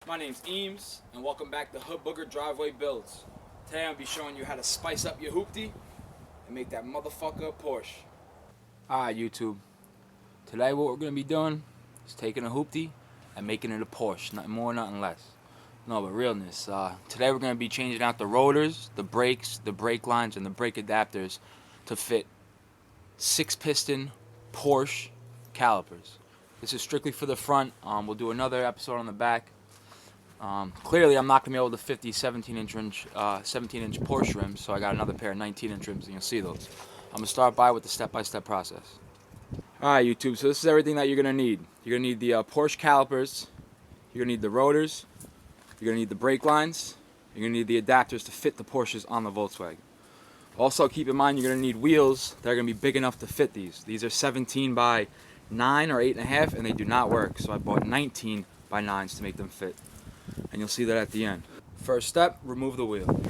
My name's Eames, and welcome back to Hood Booger Driveway Builds. Today I'll be showing you how to spice up your hoopty and make that motherfucker a Porsche. Alright YouTube, today what we're going to be doing is taking a hoopty and making it a Porsche, nothing more, nothing less. No, but realness, today we're going to be changing out the rotors, the brakes, the brake lines, and the brake adapters to fit 6-piston Porsche calipers. This is strictly for the front. We'll do another episode on the back. Clearly, I'm not going to be able to fit these 17-inch Porsche rims, so I got another pair of 19-inch rims, and you'll see those. I'm going to start by with the step-by-step process. Alright, YouTube, so this is everything that you're going to need. You're going to need the Porsche calipers, you're going to need the rotors, you're going to need the brake lines, you're going to need the adapters to fit the Porsches on the Volkswagen. Also, keep in mind you're going to need wheels that are going to be big enough to fit these. These are 17 by 9 or 8.5, and they do not work, so I bought 19 by 9s to make them fit. And you'll see that at the end. First step, remove the wheel.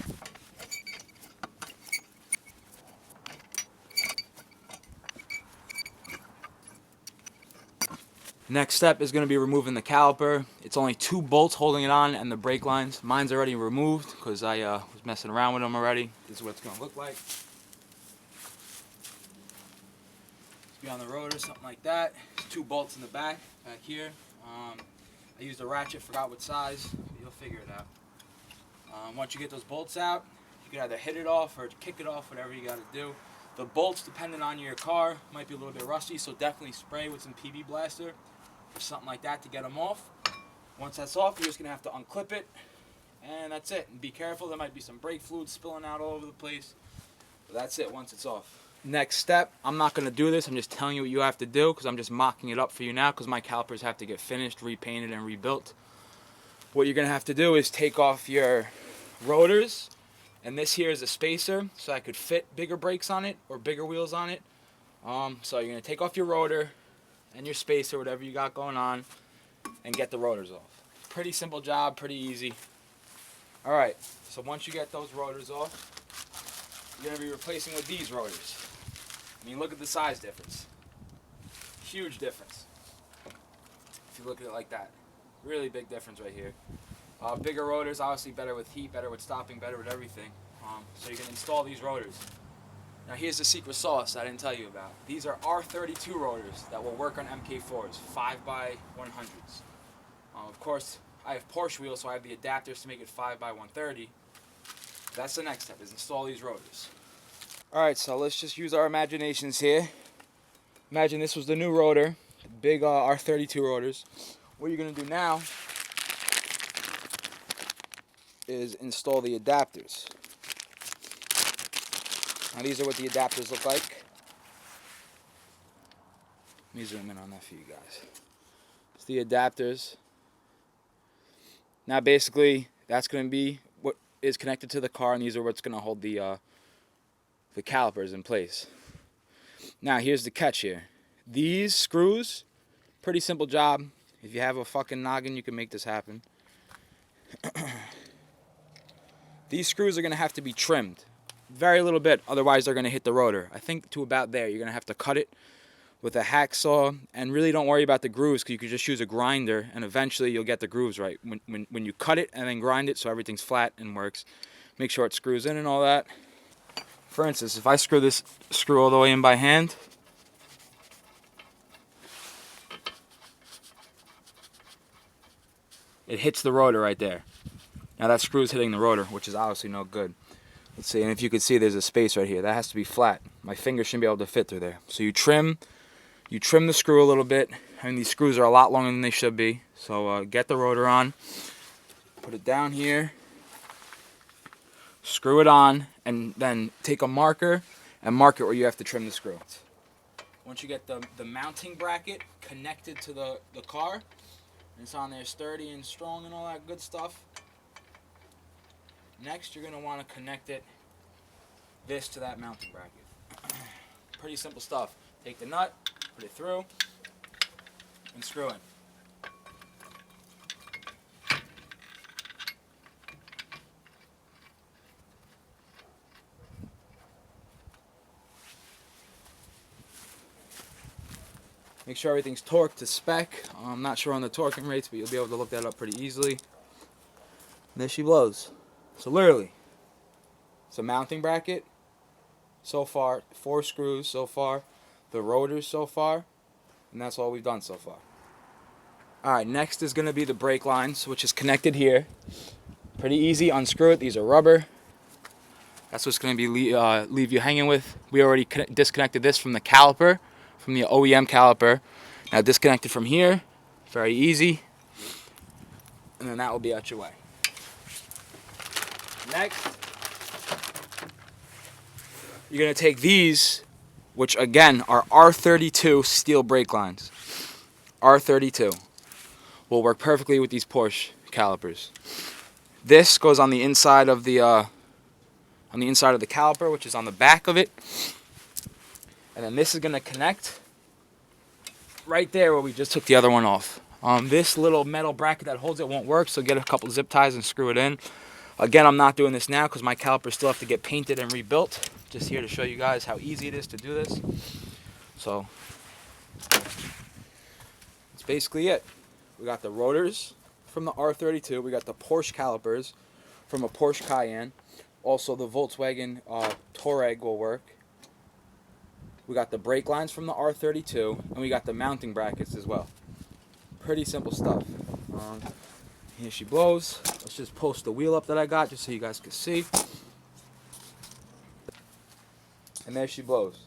Next step is going to be removing the caliper. It's only 2 bolts holding it on and the brake lines. Mine's already removed because I was messing around with them already. This is what it's going to look like. It's be on the rotor, something like that. There's 2 bolts in the back here. I used a ratchet, forgot what size, but you'll figure it out. Once you get those bolts out, you can either hit it off or kick it off, whatever you got to do. The bolts, depending on your car, might be a little bit rusty, so definitely spray with some PB Blaster or something like that to get them off. Once that's off, you're just going to have to unclip it, and that's it. And be careful, there might be some brake fluid spilling out all over the place, but that's it once it's off. Next step, I'm not going to do this, I'm just telling you what you have to do because I'm just mocking it up for you now because my calipers have to get finished, repainted, and rebuilt. What you're going to have to do is take off your rotors, and this here is a spacer so I could fit bigger brakes on it or bigger wheels on it. So you're going to take off your rotor and your spacer, whatever you got going on, and get the rotors off. Pretty simple job, pretty easy. Alright, so once you get those rotors off, you're going to be replacing with these rotors. I mean, look at the size difference. Huge difference. If you look at it like that. Really big difference right here. Bigger rotors, obviously better with heat, better with stopping, better with everything. So you can install these rotors. Now here's the secret sauce I didn't tell you about. These are R32 rotors that will work on mk4s, 5x100s. Of course, I have Porsche wheels, so I have the adapters to make it 5x130. That's the next step, is install these rotors. Alright, so let's just use our imaginations here. Imagine this was the new rotor, big R32 rotors. What you're going to do now is install the adapters. Now these are what the adapters look like. Let me zoom in on that for you guys. It's the adapters. Now basically that's going to be what is connected to the car, and these are what's going to hold the calipers in place. Now here's the catch here. These screws, pretty simple job. If you have a fucking noggin, you can make this happen. These screws are going to have to be trimmed. Very little bit, otherwise they're going to hit the rotor. I think to about there. You're going to have to cut it with a hacksaw, and really don't worry about the grooves because you could just use a grinder and eventually you'll get the grooves right. When you cut it and then grind it so everything's flat and works, make sure it screws in and all that. For instance, if I screw this screw all the way in by hand, it hits the rotor right there. Now that screw's hitting the rotor, which is obviously no good. Let's see, and if you can see, there's a space right here. That has to be flat. My finger shouldn't be able to fit through there. So you trim the screw a little bit. I mean, these screws are a lot longer than they should be. So get the rotor on, put it down here, screw it on, and then take a marker and mark it where you have to trim the screw. Once you get the mounting bracket connected to the car, and it's on there sturdy and strong and all that good stuff, next you're going to want to connect this to that mounting bracket. Pretty simple stuff. Take the nut, put it through, and screw in. Make sure everything's torqued to spec. I'm not sure on the torquing rates, but you'll be able to look that up pretty easily. And there she blows. So literally, it's a mounting bracket so far, 4 screws so far, the rotors so far, and that's all we've done so far. Alright, next is going to be the brake lines, which is connected here. Pretty easy, unscrew it. These are rubber. That's what's going to be leave you hanging with. We already disconnected this from the caliper, from the OEM caliper. Now disconnect it from here, very easy, and then that will be out your way. Next, you're going to take these, which again are R32 steel brake lines. R32 will work perfectly with these Porsche calipers. This goes on the inside of the caliper, which is on the back of it, and then this is going to connect right there where we just took the other one off. This little metal bracket that holds it won't work, so get a couple zip ties and screw it in. Again, I'm not doing this now because my calipers still have to get painted and rebuilt. Just here to show you guys how easy it is to do this. So that's basically it. We got the rotors from the R32. We got the Porsche calipers from a Porsche Cayenne. Also, the Volkswagen Touareg will work. We got the brake lines from the R32, and we got the mounting brackets as well. Pretty simple stuff. Here she blows. Let's just post the wheel up that I got just so you guys can see. And there she blows.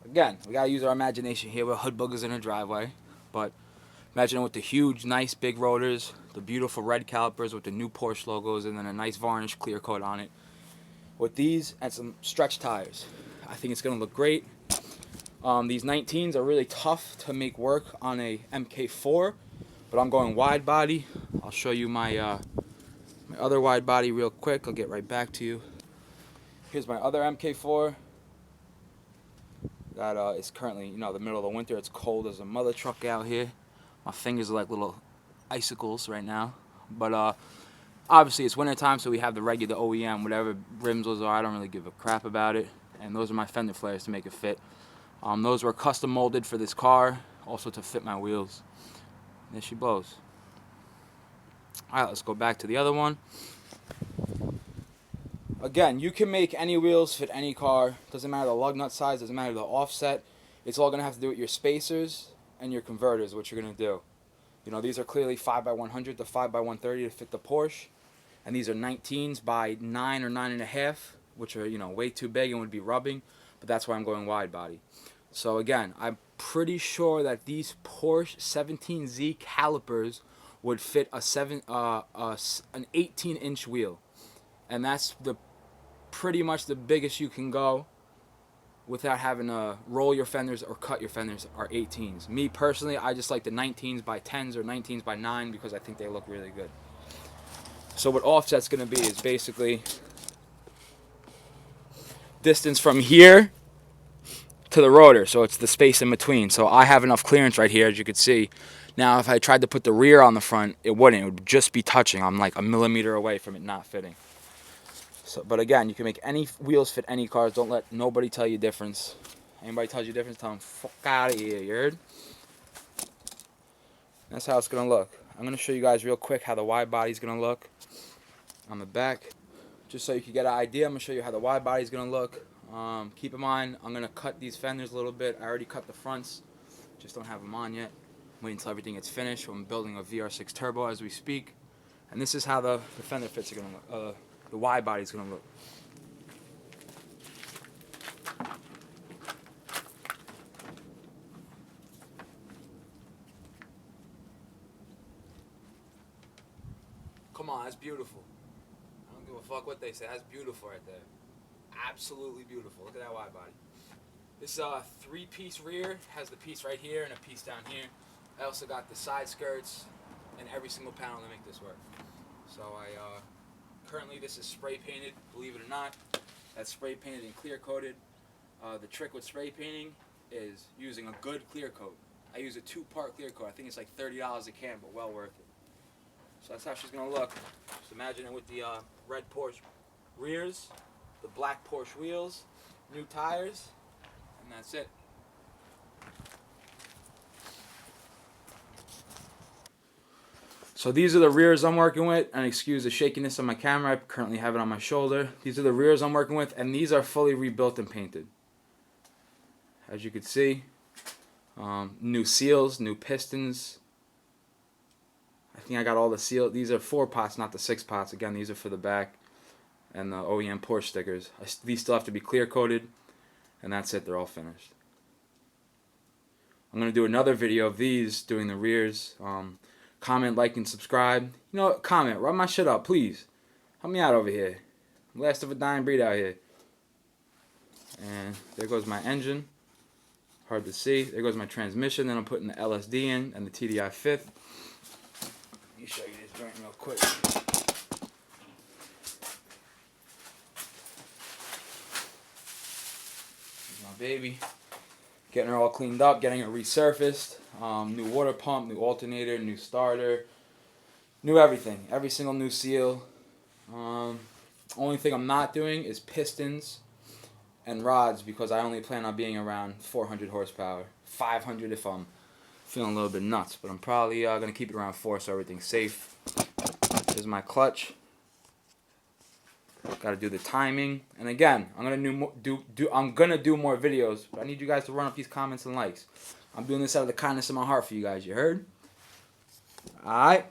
Again, we gotta use our imagination here with hood boogers in her driveway. But imagine with the huge, nice, big rotors, the beautiful red calipers with the new Porsche logos, and then a nice varnish clear coat on it. With these and some stretch tires, I think it's gonna look great. These 19s are really tough to make work on a mk4, but I'm going wide body. I'll show you my my other wide body real quick. I'll get right back to you. Here's my other mk4. That is currently, the middle of the winter. It's cold as a mother truck out here. My fingers are like little icicles right now. But obviously it's winter time, so we have the regular OEM, whatever rims those are. I don't really give a crap about it. And those are my fender flares to make it fit. Those were custom molded for this car, also to fit my wheels. There she blows. Alright, let's go back to the other one. Again, you can make any wheels fit any car. Doesn't matter the lug nut size, doesn't matter the offset. It's all going to have to do with your spacers and your converters, what you're going to do. These are clearly 5x100 to 5x130 to fit the Porsche. And these are 19s by 9 or 9.5, which are, way too big and would be rubbing. But that's why I'm going wide body. So again, I'm pretty sure that these Porsche 17Z calipers would fit an 18-inch wheel. And that's pretty much the biggest you can go without having to roll your fenders or cut your fenders are 18s. Me personally, I just like the 19s by 10s or 19s by 9 because I think they look really good. So what offset's going to be is basically distance from here to the rotor, so it's the space in between. So I have enough clearance right here, as you can see. Now if I tried to put the rear on the front, it wouldn't. It would just be touching. I'm like a millimeter away from it not fitting. So, but again, you can make any wheels fit any cars. Don't let nobody tell you difference. Anybody tells you difference, tell them fuck out of here, you heard? That's how it's gonna look. I'm gonna show you guys real quick how the wide body's gonna look on the back. Just so you can get an idea, I'm gonna show you how the wide body's gonna look. Keep in mind, I'm gonna cut these fenders a little bit. I already cut the fronts, just don't have them on yet. I'm waiting until everything gets finished. I'm building a vr6 turbo as we speak. And this is how the fender fits are gonna look. The wide body's gonna look. Come on, that's beautiful. I don't give a fuck what they say. That's beautiful right there. Absolutely beautiful. Look at that wide body. This 3-piece rear has the piece right here and a piece down here. I also got the side skirts and every single panel to make this work. So currently this is spray painted, believe it or not. That's spray painted and clear coated. The trick with spray painting is using a good clear coat. I use a 2-part clear coat. I think it's like $30 a can, but well worth it. So that's how she's gonna look. Just imagine it with the red Porsche rears, the black Porsche wheels, new tires, and that's it. So these are the rears I'm working with, and excuse the shakiness on my camera, I currently have it on my shoulder. These are the rears I'm working with, and these are fully rebuilt and painted. As you can see, new seals, new pistons. I think I got all the seal. These are 4 pots, not the 6 pots. Again, these are for the back, and the OEM Porsche stickers. These still have to be clear coated, and that's it, they're all finished. I'm going to do another video of these, doing the rears. Comment, like, and subscribe. You know, comment, run my shit up, please. Help me out over here. Last of a dying breed out here. And there goes my engine. Hard to see. There goes my transmission. Then I'm putting the LSD in and the TDI 5th. Let me show you this joint real quick. Here's my baby. Getting her all cleaned up, getting her resurfaced. New water pump, new alternator, new starter, new everything. Every single new seal. Only thing I'm not doing is pistons and rods, because I only plan on being around 400 horsepower. 500 if I'm feeling a little bit nuts. But I'm probably going to keep it around 4 so everything's safe. This is my clutch. Got to do the timing. And again, I'm gonna do more videos. But I need you guys to run up these comments and likes. I'm doing this out of the kindness of my heart for you guys. You heard? All right.